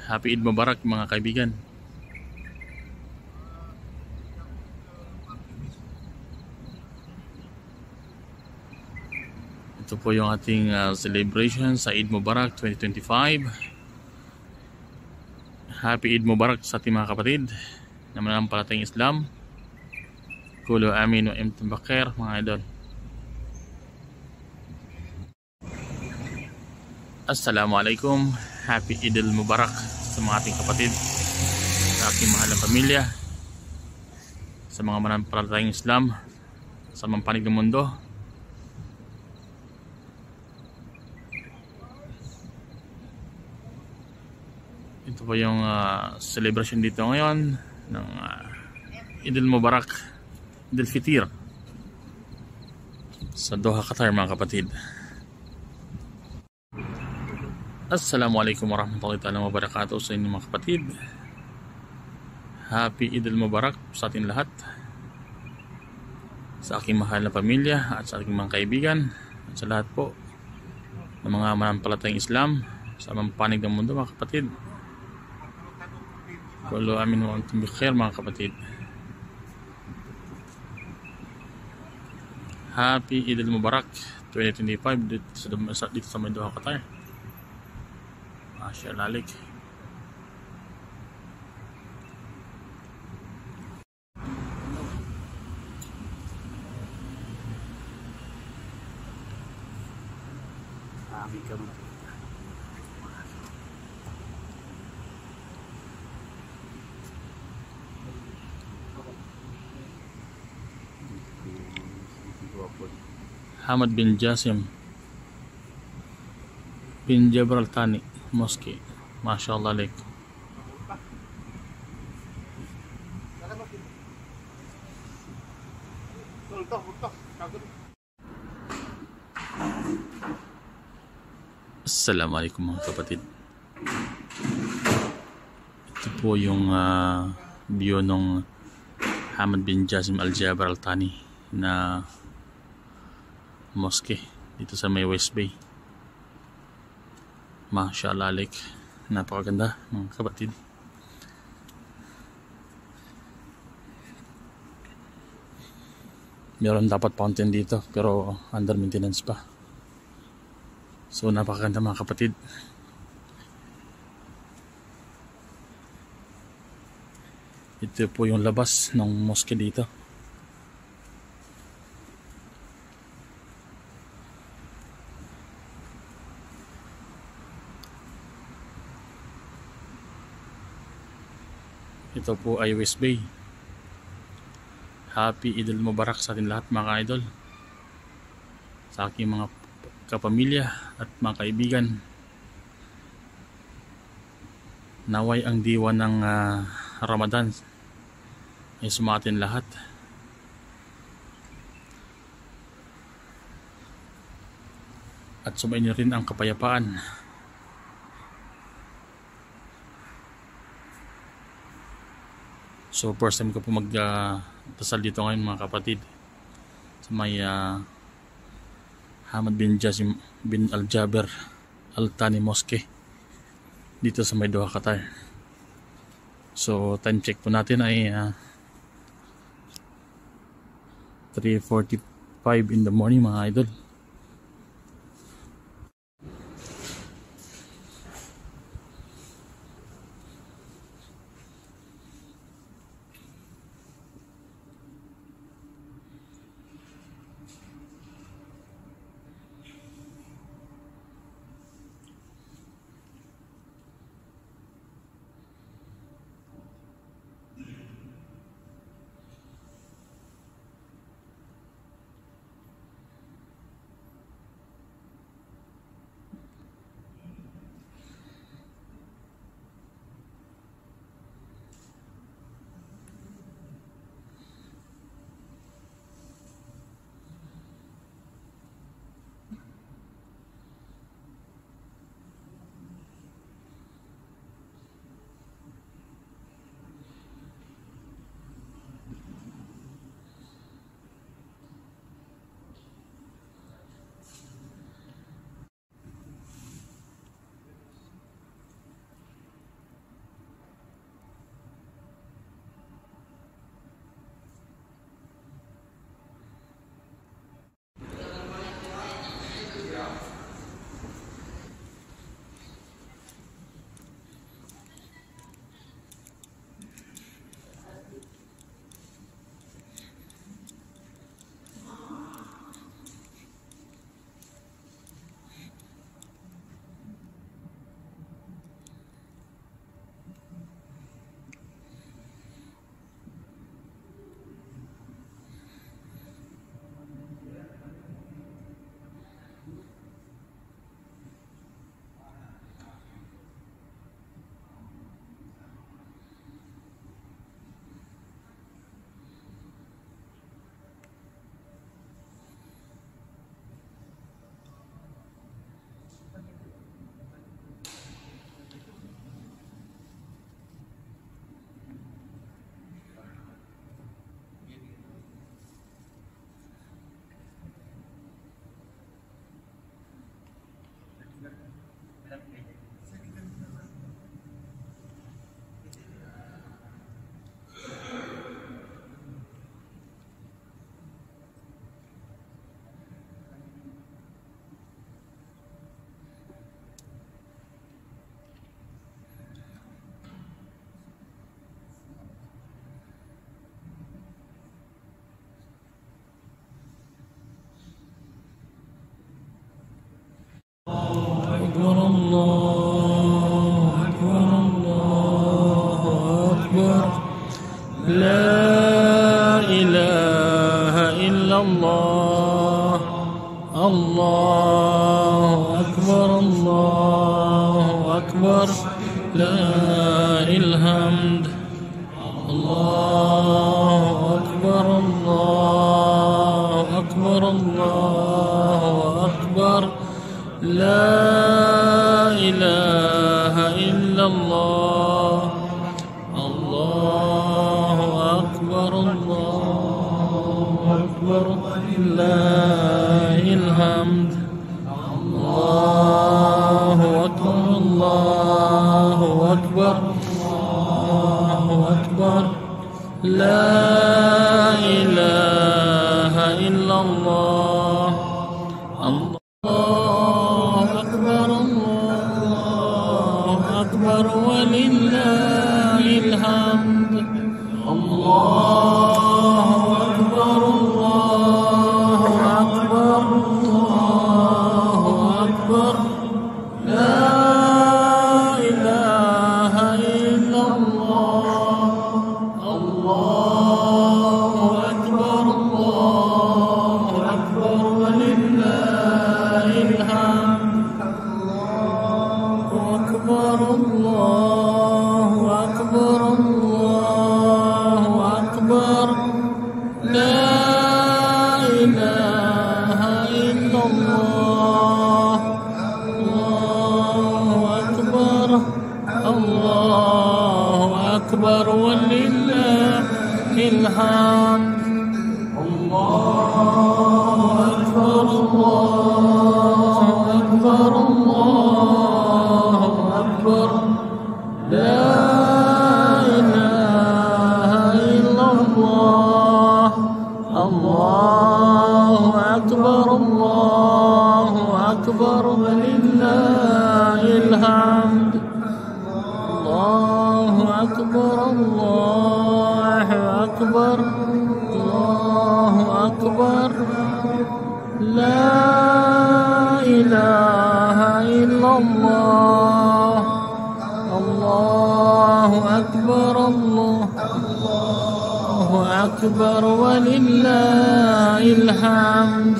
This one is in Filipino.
Happy Eid Mubarak mga kaibigan. Ito po yung ating celebration sa Eid Mubarak 2025. Happy Eid Mubarak sa ating mga kapatid na mananampalatayang Islam. Kulo amin wa imtum bakir mga idol. Assalamualaikum. Happy Eid Mubarak sa mga ating kapatid, sa aking mahal na pamilya, sa mga mananampalatayang Islam sa mampanig ng mundo. Ito po yung celebration dito ngayon ng Eid Mubarak, Eid al-Fitr sa Doha, Qatar mga kapatid. Assalamualaikum warahmatullahi wabarakatuh sa inyo mga kapatid. Happy Eid Mubarak sa ating lahat, sa aking mahal na pamilya at sa aking mga kaibigan at sa lahat po ng mga mananampalatayang Islam sa mampanig ng mundo mga kapatid. Kullu amin wa antum bikhair mga kapatid. Happy Eid Mubarak 2025 dito sa Doha, Qatar. Masya Allah. Hamad bin Jasim bin Jabal Thani Mosque. Masya Allah alaik. Assalamualaikum mga kapatid. Ito po yung view ng Hamad bin Jasim Al Jabal Al Thani na mosque dito sa may West Bay. Masya Allah alaik. Napakaganda mga kapatid. Meron dapat fountain dito pero under maintenance pa. So napakaganda mga kapatid. Ito po yung labas ng mosque dito. Ito po ay West Bay. Happy Eid Mubarak sa atin lahat mga idol, sa aking mga kapamilya at mga kaibigan. Naway ang diwa ng Ramadan ay sumatin lahat. At sumainyo rin ang kapayapaan. So first time ko po magdasal dito ngayon mga kapatid sa may Hamad bin Jasim bin Al Jaber Al Thani Mosque dito sa may Doha, Qatar. So time check po natin ay 3:45 in the morning mga idol. أكبر الله أكبر الله أكبر لا إله إلا الله الله أكبر الله أكبر لا الحمد الله أكبر الله أكبر الله أكبر لا إله إلا الله الله أكبر الله أكبر لله الحمد الله أكبر الله أكبر الله أكبر لا إله إلا الله الله أكبر الله أكبر ولله الحمد الله أكبر الله أكبر الله أكبر لا إله إلا الله الله أكبر الله أكبر ولله الحمد الله أكبر الله أكبر الله أكبر لا إله إلا الله الله أكبر الله أكبر ولله الحمد الله أكبر الله أكبر الله أكبر لا إله إلا الله الله أكبر الله أكبر ولله الحمد الله أكبر الله أكبر الله أكبر لا إله إلا الله الله أكبر الله أكبر ولله الحمد